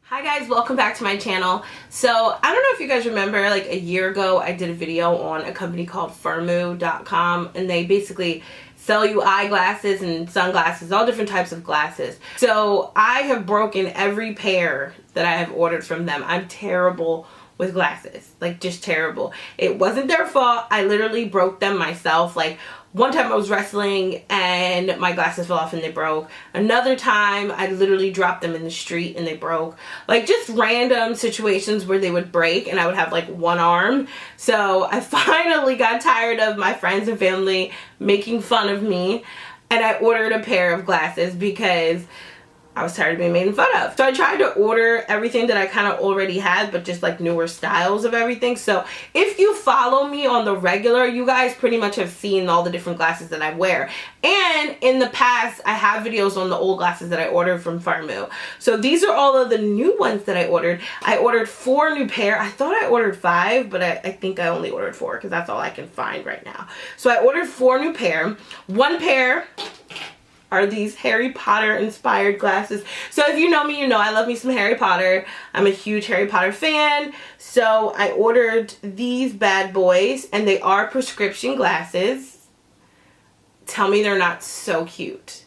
Hi guys, welcome back to my channel. So I don't know if you guys remember, like a year ago I did a video on a company called Firmoo.com, and they basically sell you eyeglasses and sunglasses, all different types of glasses. So I have broken every pair that I have ordered from them. I'm terrible with glasses, like just terrible. It wasn't their fault. I literally broke them myself. Like one time I was wrestling and my glasses fell off and they broke. Another time I literally dropped them in the street and they broke. Like just random situations where they would break and I would have like one arm. So I finally got tired of my friends and family making fun of me, and I ordered a pair of glasses because I was tired of being made fun of. So I tried to order everything that I kind of already had, but just like newer styles of everything. So if you follow me on the regular, you guys pretty much have seen all the different glasses that I wear. And in the past, I have videos on the old glasses that I ordered from Firmoo. So these are all of the new ones that I ordered. I ordered 4 new pair. I thought I ordered 5, but I think I only ordered 4 because that's all I can find right now. So I ordered 4 new pair. One pair are these Harry Potter inspired glasses. So if you know me, you know I love me some Harry Potter. I'm a huge Harry Potter fan. So I ordered these bad boys, and they are prescription glasses. Tell me they're not so cute.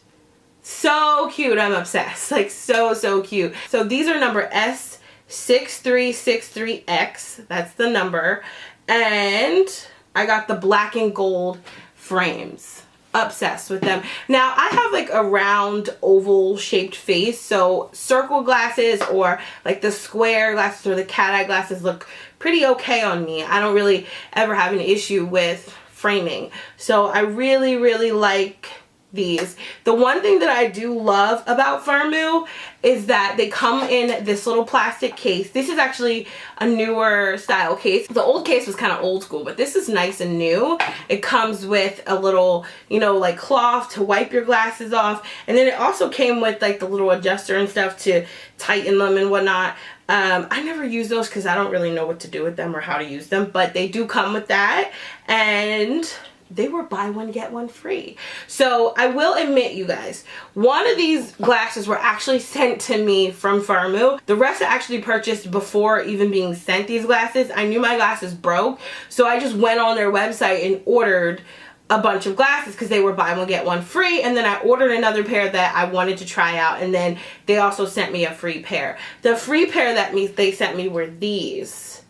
So cute. I'm obsessed. Like so cute. So these are number S6363X. That's the number. And I got the black and gold frames. Obsessed with them. Now I have like a round oval shaped face, so circle glasses or like the square glasses or the cat eye glasses look pretty okay on me. I don't really ever have an issue with framing, so I really like these. The one thing that I do love about Firmoo is that they come in this little plastic case. This is actually a newer style case. The old case was kind of old school, but this is nice and new. It comes with a little, you know, like cloth to wipe your glasses off, and then it also came with like the little adjuster and stuff to tighten them and whatnot. I never use those because I don't really know what to do with them or how to use them, but they do come with that, and they were buy one get one free. So I will admit, you guys, one of these glasses were actually sent to me from Firmoo. The rest I actually purchased before even being sent these glasses. I knew my glasses broke, so I just went on their website and ordered a bunch of glasses because they were buy one get one free, and then I ordered another pair that I wanted to try out, and then they also sent me a free pair. The free pair that they sent me were these.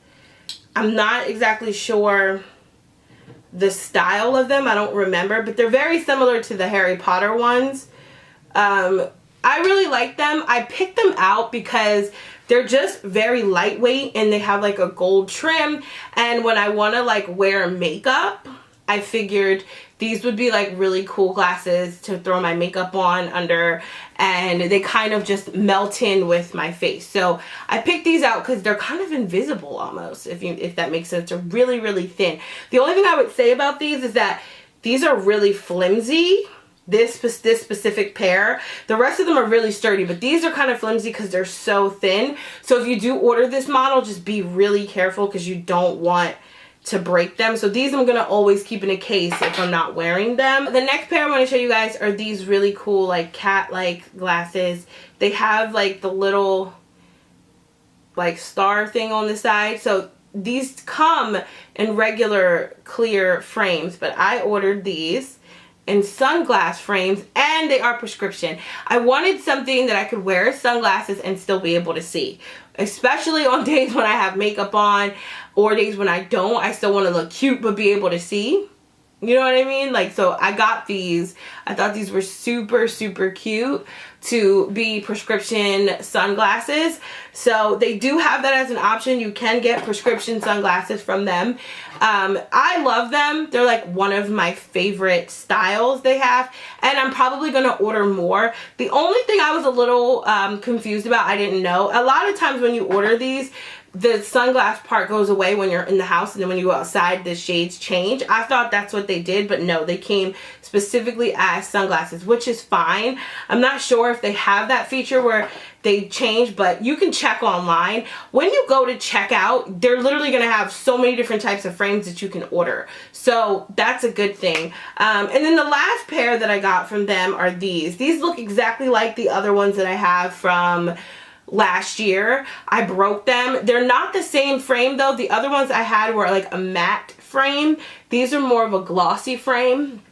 I'm not exactly sure the style of them, I don't remember, but they're very similar to the Harry Potter ones. I really like them. I picked them out because they're just very lightweight and they have like a gold trim, and when I want to like wear makeup, I figured these would be like really cool glasses to throw my makeup on under, and they kind of just melt in with my face. So I picked these out because they're kind of invisible almost, if that makes sense. They're really thin. The only thing I would say about these is that these are really flimsy. This specific pair. The rest of them are really sturdy, but these are kind of flimsy because they're so thin. So if you do order this model, just be really careful because you don't want to break them. So these I'm gonna always keep in a case if I'm not wearing them. The next pair I want to show you guys are these really cool like cat-like glasses. They have like the little like star thing on the side. So these come in regular clear frames, but I ordered these in sunglass frames, and they are prescription. I wanted something that I could wear sunglasses and still be able to see, especially on days when I have makeup on or days when I don't. I still want to look cute but be able to see. You know what I mean? Like, so I got these. I thought these were super cute to be prescription sunglasses. So they do have that as an option. You can get prescription sunglasses from them. I love them. They're like one of my favorite styles they have, and I'm probably gonna order more. The only thing I was a little confused about, I didn't know, a lot of times when you order these, the sunglass part goes away when you're in the house, and then when you go outside the shades change. I thought that's what they did, but no, they came specifically as sunglasses, which is fine. I'm not sure if they have that feature where they change, but you can check online. When you go to check out, they're literally going to have so many different types of frames that you can order. So that's a good thing. And then the last pair that I got from them are these. These look exactly like the other ones that I have from last year. I broke them. They're not the same frame though. The other ones I had were like a matte frame. These are more of a glossy frame.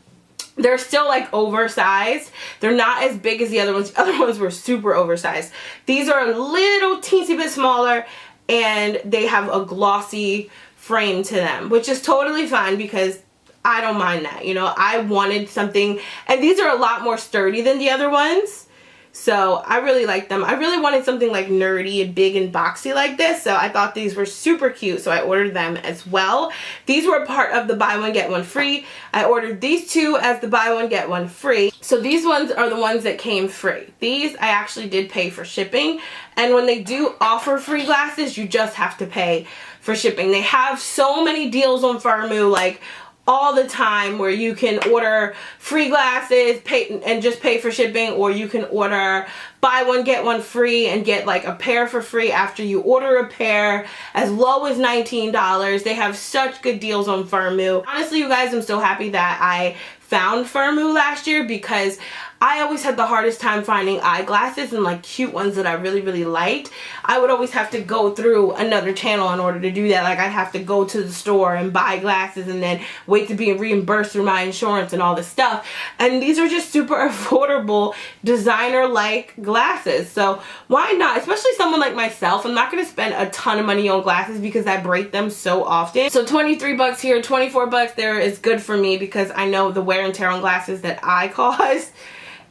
They're still like oversized. They're not as big as the other ones. The other ones were super oversized. These are a little teensy bit smaller and they have a glossy frame to them, which is totally fine because I don't mind that. You know, I wanted something, and these are a lot more sturdy than the other ones. So I really like them. I really wanted something like nerdy and big and boxy like this. So I thought these were super cute. So I ordered them as well. These were part of the buy one get one free. I ordered these two as the buy one get one free. So these ones are the ones that came free. These I actually did pay for shipping. And when they do offer free glasses, you just have to pay for shipping. They have so many deals on Firmoo, like all the time, where you can order free glasses, pay and just pay for shipping, or you can order buy one get one free and get like a pair for free after you order a pair, as low as $19. They have such good deals on Firmoo. Honestly, you guys, I'm so happy that I found Firmoo last year because I always had the hardest time finding eyeglasses and like cute ones that I really liked. I would always have to go through another channel in order to do that. Like I'd have to go to the store and buy glasses and then wait to be reimbursed through my insurance and all this stuff. And these are just super affordable designer-like glasses. So why not? Especially someone like myself. I'm not going to spend a ton of money on glasses because I break them so often. So 23 bucks here, 24 bucks there is good for me because I know the wear and tear on glasses that I cause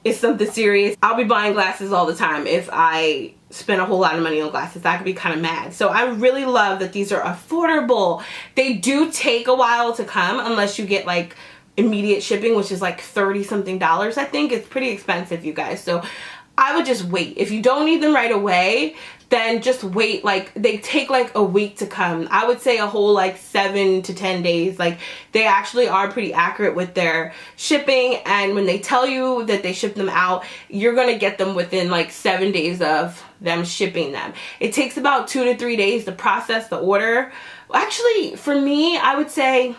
is something serious. I'll be buying glasses all the time if I spend a whole lot of money on glasses. I could be kind of mad. So I really love that these are affordable. They do take a while to come unless you get like immediate shipping, which is like 30 something dollars. I think it's pretty expensive, you guys. So I would just wait. If you don't need them right away, then just wait. Like they take like a week to come. I would say a whole like 7 to 10 days. Like they actually are pretty accurate with their shipping, and when they tell you that they ship them out, you're gonna get them within like 7 days of them shipping them. It takes about 2 to 3 days to process the order. Actually, for me, I would say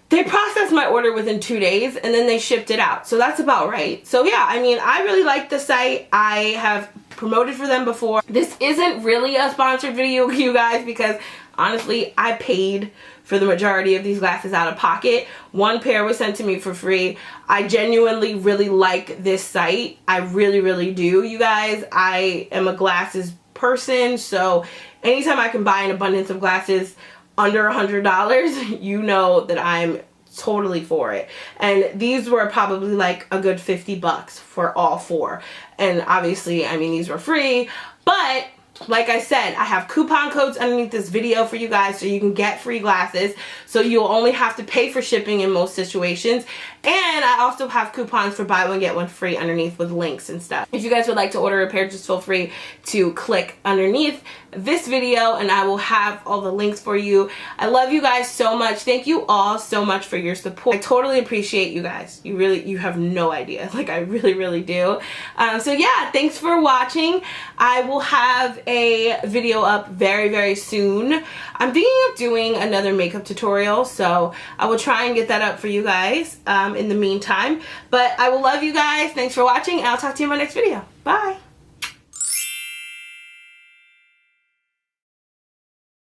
they processed my order within 2 days and then they shipped it out. So that's about right. So yeah, I mean, I really like the site. I have promoted for them before. This isn't really a sponsored video, you guys, because honestly, I paid for the majority of these glasses out of pocket. One pair was sent to me for free. I genuinely really like this site. I really do, you guys. I am a glasses person, so anytime I can buy an abundance of glasses under $100, you know that I'm totally for it. And these were probably like a good 50 bucks for all four. And obviously, I mean, these were free, but like I said, I have coupon codes underneath this video for you guys so you can get free glasses. So you'll only have to pay for shipping in most situations. And I also have coupons for buy one get one free underneath with links and stuff. If you guys would like to order a pair, just feel free to click underneath this video and I will have all the links for you. I love you guys so much. Thank you all so much for your support. I totally appreciate you guys. You have no idea. Like I really do. So yeah, thanks for watching. I will have a video up very soon. I'm thinking of doing another makeup tutorial, so I will try and get that up for you guys in the meantime. But I will love you guys. Thanks for watching, and I'll talk to you in my next video. Bye.